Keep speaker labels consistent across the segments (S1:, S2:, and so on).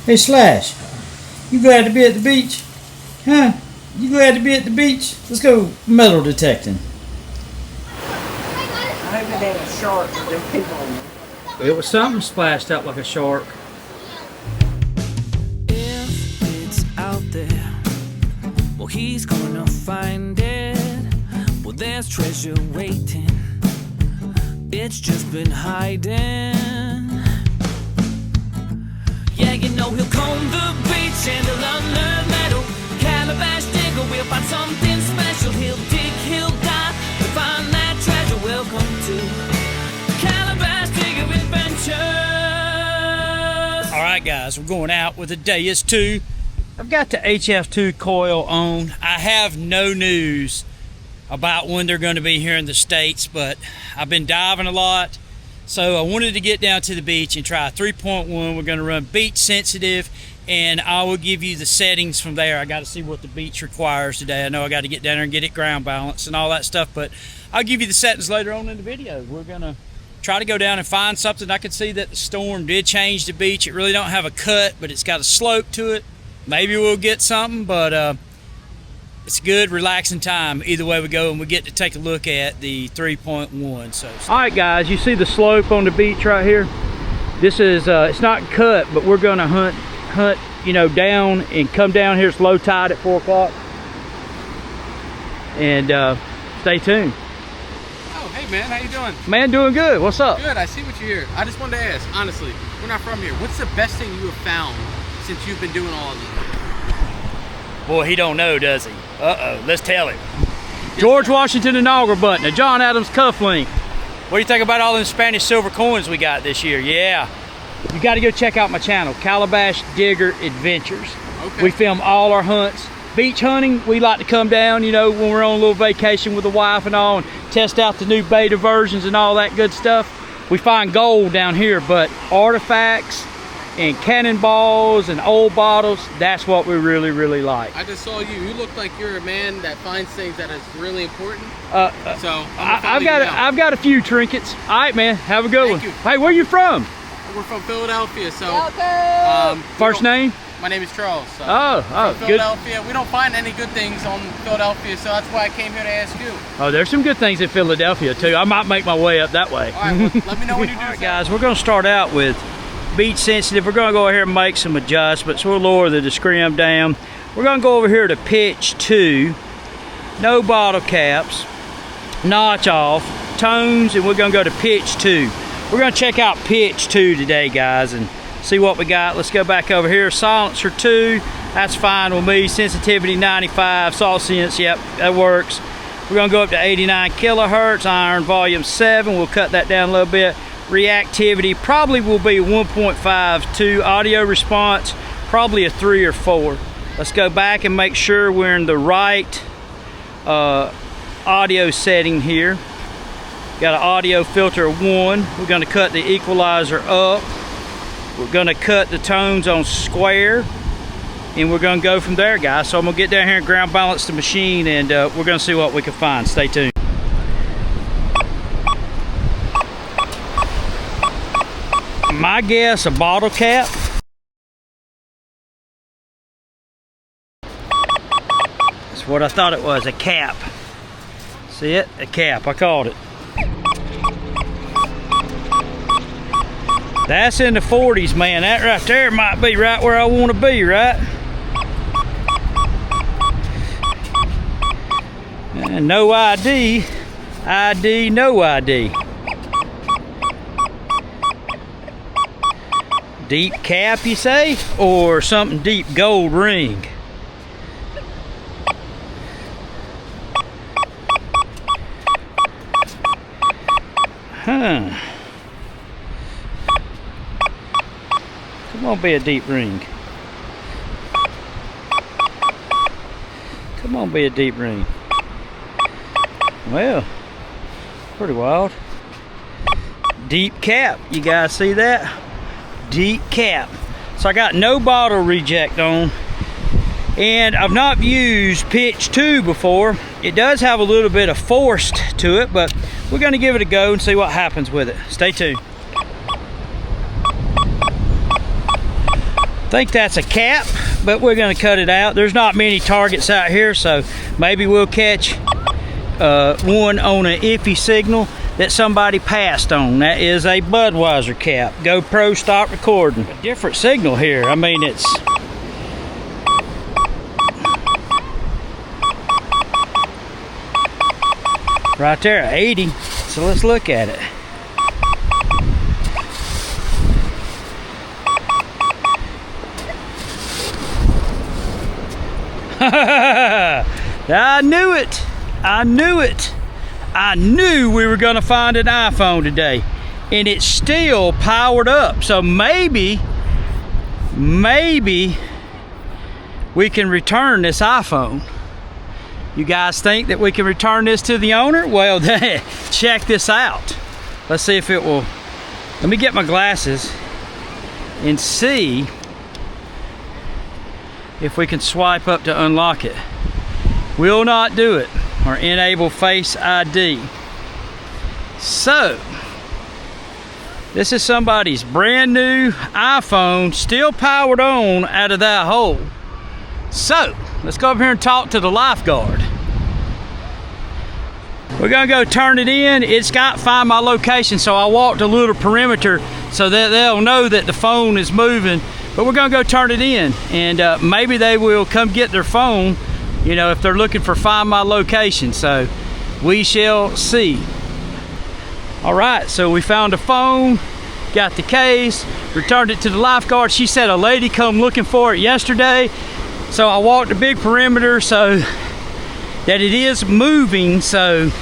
S1: Hey Slash, you glad to be at the beach? Huh? You glad to be at the beach? Let's go metal detecting.
S2: I hope it ain't a shark with them people in it.
S1: It was something splashed up like a shark.
S3: If it's out there, well, he's gonna find it. Well, there's treasure waiting. It's just been hiding. Yeah, you know he'll comb the beach and he'll unearth metal. Calabash digger will find something special. He'll dig, he'll dive to find that treasure. Welcome to Calabash Digger Adventures.
S1: All right, guys, we're going out with a Deus 2. I've got the HF2 coil on. I have no news about when they're going to be here in the States, but I've been diving a lot, so I wanted to get down to the beach and try 3.1. We're going to run beach sensitive, and I will give you the settings from there. I got to see what the beach requires today. I know I got to get down there and get it ground balanced and all that stuff, but I'll give you the settings later on in the video. We're going to try to go down and find something. I can see that the storm did change the beach. It really don't have a cut, but it's got a slope to it. Maybe we'll get something, but it's a good, relaxing time. Either way we go, and we get to take a look at the 3.1. So, all right, guys, you see the slope on the beach right here? This is it's not cut, but we're gonna hunt, you know, down and come down here. It's low tide at 4 o'clock, and stay tuned.
S4: Oh, hey man, how you doing?
S1: Man, doing good. What's up?
S4: Good. I see what you're here. I just wanted to ask, honestly, we're not from here. What's the best thing you have found since you've been doing all of this?
S1: Boy, he don't know, does he? Uh-oh, let's tell him. George Washington inaugural button, a John Adams cufflink. What do you think about all them Spanish silver coins we got this year? Yeah. You got to go check out my channel, Calabash Digger Adventures.
S4: Okay.
S1: We film all our hunts. Beach hunting, we like to come down, you know, when we're on a little vacation with the wife and all, and test out the new beta versions and all that good stuff. We find gold down here, but artifacts and cannonballs and old bottles, that's what we really, really like.
S4: I just saw you. You look like you're a man that finds things that is really important. So
S1: I've got a few trinkets. All right, man. Have a good one.
S4: Thank you.
S1: Hey, where you from?
S4: We're from Philadelphia, so
S1: First name?
S4: My name is Charles. So
S1: Oh,
S4: from
S1: good.
S4: Philadelphia. We don't find any good things on Philadelphia, so that's why I came here to ask you.
S1: Oh, there's some good things in Philadelphia too. I might make my way up that way.
S4: All right, well, let me know when you do.
S1: All right, guys, we're going to start out with beach sensitive. We're going to go over here and make some adjustments. We'll lower the scrim down. We're going to go over here to pitch 2, no bottle caps, notch off, tones, and we're going to go to pitch 2. We're going to check out pitch 2 today, guys, and see what we got. Let's go back over here. Silencer 2, that's fine with me. Sensitivity 95, salt sense, yep, that works. We're going to go up to 89 kilohertz, iron volume 7. We'll cut that down a little bit. Reactivity probably will be 1.52. Audio response probably a 3 or 4. Let's go back and make sure we're in the right audio setting here. Got an audio filter of 1. We're going to cut the equalizer up. We're going to cut the tones on square, and we're going to go from there, guys. So I'm going to get down here and ground balance the machine, and we're going to see what we can find. Stay tuned. My guess, a bottle cap. That's what I thought it was, a cap. See it? A cap, I called it. That's in the 40s, man. That right there might be right where I want to be, right? And no ID. ID, no ID. Deep cap, you say? Or something deep gold ring? Huh. Come on, be a deep ring. Come on, be a deep ring. Well, pretty wild. Deep cap, you guys see that? Deep cap. So I got no bottle reject on, and I've not used pitch 2 before. It does have a little bit of forced to it, but we're going to give it a go and see what happens with it. Stay tuned. think that's a cap, but we're gonna cut it out. There's not many targets out here, so maybe we'll catch one on an iffy signal that somebody passed on. That is a Budweiser cap. GoPro, stop recording. A different signal here. I mean, it's right there, 80. So let's look at it. I knew it. I knew it. I knew we were going to find an iPhone today, and it's still powered up. So maybe we can return this iPhone. You guys think that we can return this to the owner? Well, check this out. Let's see if it will. Let me get my glasses and see if we can swipe up to unlock it. Will not do it, or enable Face ID. So, this is somebody's brand new iPhone, still powered on out of that hole. So, let's go up here and talk to the lifeguard. We're gonna go turn it in. It's got Find My Location, so I walked a little perimeter so that they'll know that the phone is moving. But we're gonna go turn it in, and maybe they will come get their phone, you know, if they're looking for Find My Location. So we shall see. All right, so we found a phone, got the case, returned it to the lifeguard. She said a lady come looking for it yesterday. So I walked a big perimeter so that it is moving, so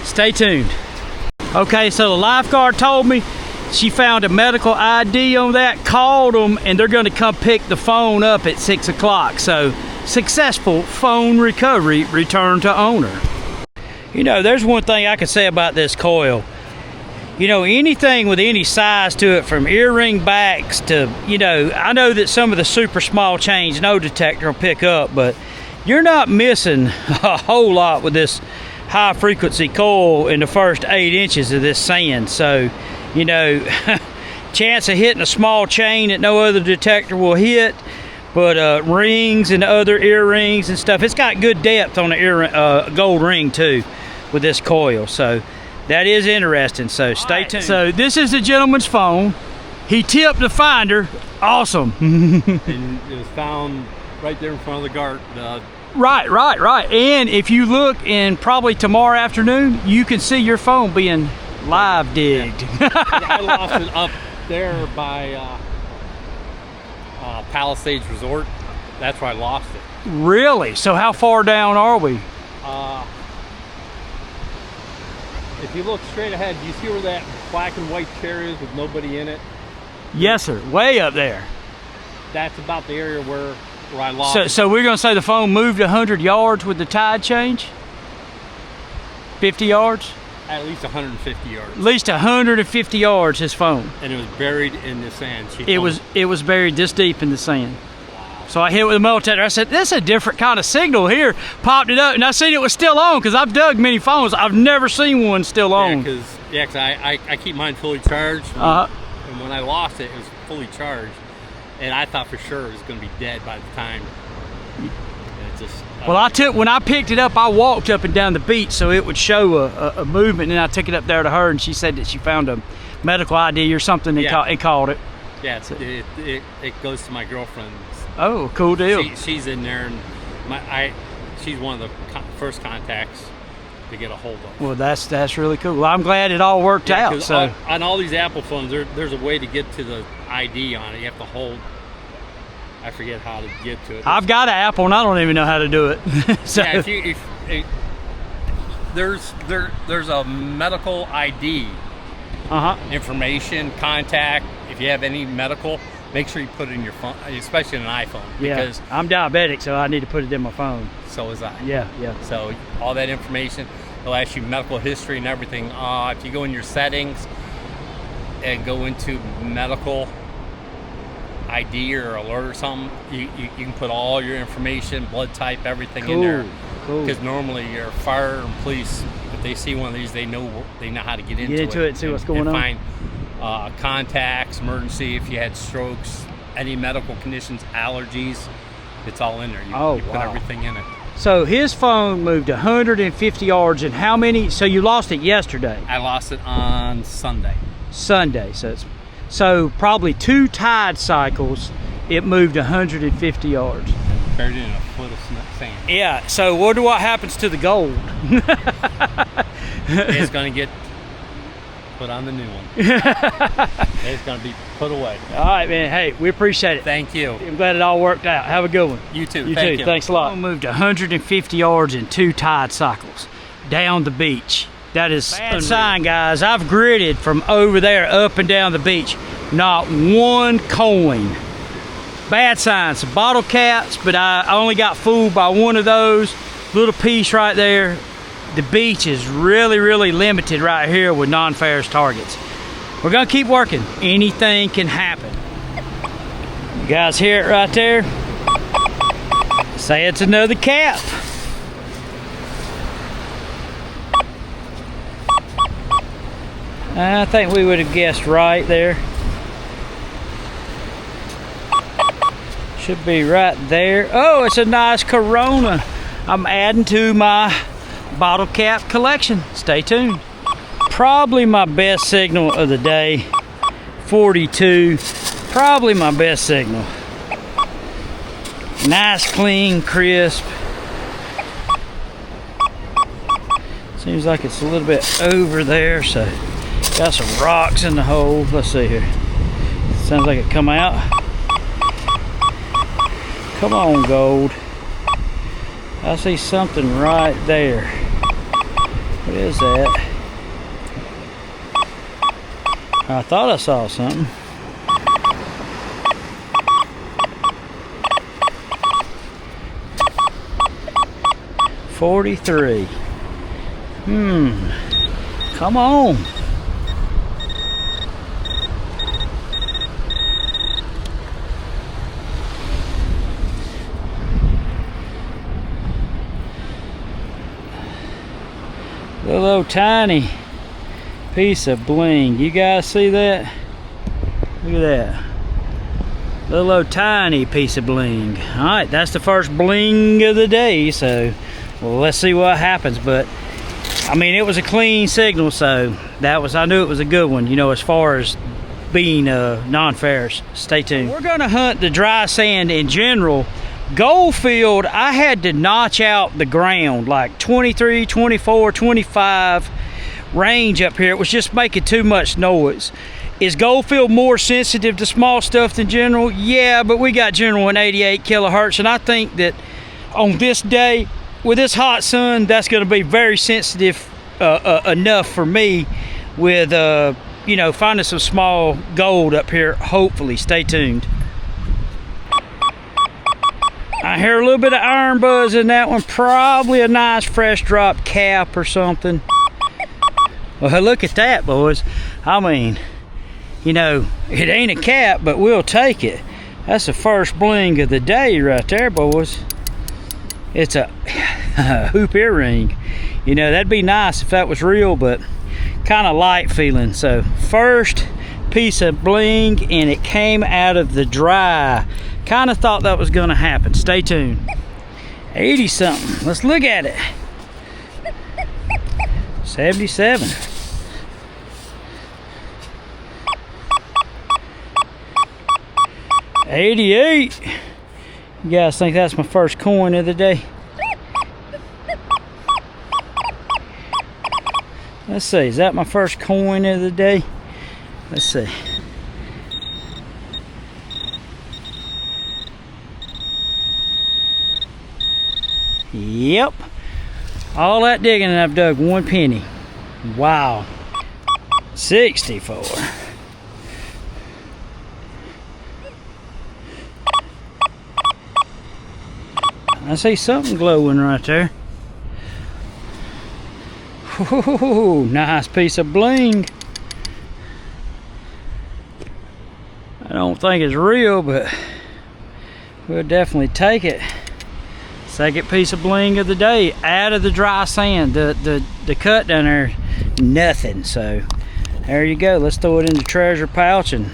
S1: stay tuned. Okay, so the lifeguard told me she found a medical ID on that, called them, and they're gonna come pick the phone up at 6 o'clock. So successful phone recovery, return to owner. You know, there's one thing I can say about this coil. You know, anything with any size to it, from earring backs to, you know, I know that some of the super small chains no detector will pick up, but you're not missing a whole lot with this high frequency coil in the first 8 inches of this sand. So, you know, chance of hitting a small chain that no other detector will hit, but rings and other earrings and stuff, it's got good depth on the gold ring too with this coil. So that is interesting, so stay tuned. So this is the gentleman's phone. He tipped the finder. Awesome.
S5: And it was found right there in front of the guard.
S1: Right. And if you look in probably tomorrow afternoon, you can see your phone being live digged.
S5: Yeah. I lost it up there by Palisades Resort. That's where I lost it.
S1: Really? So how far down are we?
S5: If you look straight ahead, do you see where that black and white chair is with nobody in it?
S1: Yes, sir. Way up there.
S5: That's about the area where I lost it.
S1: So we're going to say the phone moved 100 yards with the tide change? 50 yards?
S5: At least 150 yards.
S1: At least 150 yards, his phone.
S5: And it was buried in the sand.
S1: It was buried this deep in the sand. So I hit it with a metal detector. I said, this is a different kind of signal here. Popped it up, and I seen it was still on, because I've dug many phones. I've never seen one still on.
S5: Yeah, because I keep mine fully charged. And when I lost it, it was fully charged. And I thought for sure it was going to be dead by the time. And it just,
S1: well, when I picked it up, I walked up and down the beach so it would show a movement, and I took it up there to her, and she said that she found a medical ID or something and called it.
S5: Yeah, it goes to my girlfriend's.
S1: Oh, cool deal.
S5: She's in there, and she's one of the first contacts to get a hold of.
S1: Well, that's really cool. Well, I'm glad it all worked out. So
S5: on all these Apple phones, there's a way to get to the ID on it. You have to hold. I forget how to get to it.
S1: I've got an Apple, and I don't even know how to do it. So.
S5: Yeah, there's a medical ID information, contact. If you have any medical, make sure you put it in your phone, especially in an iPhone. Because
S1: I'm diabetic, so I need to put it in my phone.
S5: So is I.
S1: Yeah.
S5: So all that information, it'll ask you medical history and everything. If you go in your settings and go into medical ID or alert or something, you can put all your information, blood type, everything in there. Cool. Because normally your fire and police, if they see one of these, they know how to get into it
S1: and see what's going on.
S5: Find contacts, emergency, if you had strokes, any medical conditions, allergies, it's all in there. You put
S1: wow.
S5: everything in it.
S1: So his phone moved 150 yards in how many? So you lost it yesterday?
S5: I lost it on Sunday.
S1: Sunday. So probably 2 tide cycles, it moved 150 yards.
S5: Buried in a foot of sand.
S1: Yeah, so what happens to the gold?
S5: It's going to get put on the new one. It's going to be put away.
S1: All right, man. Hey, we appreciate it.
S5: Thank you.
S1: I'm glad it all worked out. Have a good one.
S5: You too.
S1: You
S5: Thank
S1: too.
S5: you.
S1: Thanks a lot. I moved 150 yards in 2 tide cycles down the beach. That is bad sign, guys. I've gridded from over there up and down the beach. Not one coin. Bad sign. Some bottle caps, but I only got fooled by one of those. Little piece right there. The beach is really, really limited right here with non-ferrous targets. We're gonna keep working. Anything can happen. You guys hear it right there? Say it's another cap. I think we would have guessed right there. Should be right there. Oh, it's a nice Corona. I'm adding to my bottle cap collection. Stay tuned. Probably my best signal of the day. 42. Probably my best signal. Nice, clean, crisp. Seems like it's a little bit over there, so got some rocks in the hole. Let's see here. Sounds like it come out. Come on, gold. I see something right there. What is that? I thought I saw something. $43. Come on. Little old tiny piece of bling. You guys see that? Look at that. Little old tiny piece of bling. All right, that's the first bling of the day. So, well, let's see what happens. But I mean, it was a clean signal, so I knew it was a good one. You know, as far as being non-ferrous. Stay tuned. We're gonna hunt the dry sand in general. Goldfield, I had to notch out the ground like 23, 24, 25 range up here. It was just making too much noise. Is Goldfield more sensitive to small stuff than general? Yeah, but we got general in 88 kilohertz, and I think that on this day with this hot sun, that's going to be very sensitive enough for me with you know, finding some small gold up here. Hopefully, stay tuned. I hear a little bit of iron buzz in that one. Probably a nice fresh drop cap or something. Well, look at that, boys. I mean, you know, it ain't a cap, but we'll take it. That's the first bling of the day right there, boys. It's a hoop earring. You know, that'd be nice if that was real, but kind of light feeling. So first piece of bling, and it came out of the dry. Kind of thought that was going to happen. Stay tuned. 80 something. Let's look at it. 77. $88. You guys think that's my first coin of the day? Let's see, is that my first coin of the day? Let's see. Yep. All that digging and I've dug 1 penny. Wow. 64. I see something glowing right there. Ooh, nice piece of bling. I don't think it's real, but we'll definitely take it. Second piece of bling of the day out of the dry sand. The cut down there, nothing. So there you go. Let's throw it in the treasure pouch and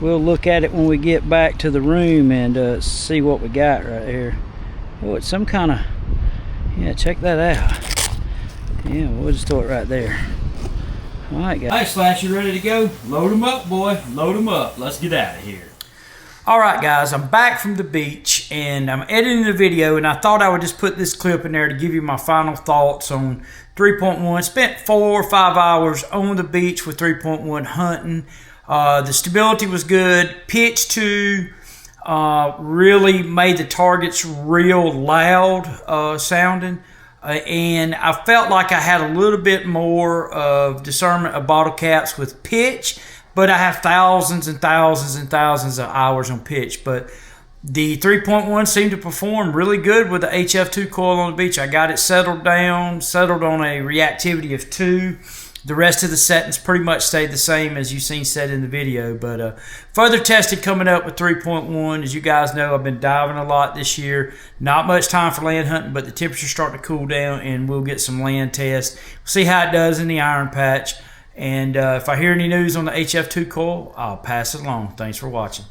S1: we'll look at it when we get back to the room and see what we got right here. Oh, it's some kind of, yeah, check that out. Yeah, we'll just throw it right there. All right, guys. All right, Slash, you ready to go? Load them up, boy. Load them up. Let's get out of here. All right, guys, I'm back from the beach, and I'm editing the video, and I thought I would just put this clip in there to give you my final thoughts on 3.1. Spent 4 or 5 hours on the beach with 3.1 hunting. The stability was good. Pitch 2 really made the targets real loud sounding. And I felt like I had a little bit more of discernment of bottle caps with pitch, but I have thousands and thousands and thousands of hours on pitch. But the 3.1 seemed to perform really good with the HF2 coil on the beach. I got it settled down, settled on a reactivity of 2. The rest of the settings pretty much stayed the same as you've seen set in the video. But further testing coming up with 3.1. As you guys know, I've been diving a lot this year. Not much time for land hunting, but the temperature's starting to cool down, and we'll get some land tests. We'll see how it does in the iron patch. And if I hear any news on the HF2 coil, I'll pass it along. Thanks for watching.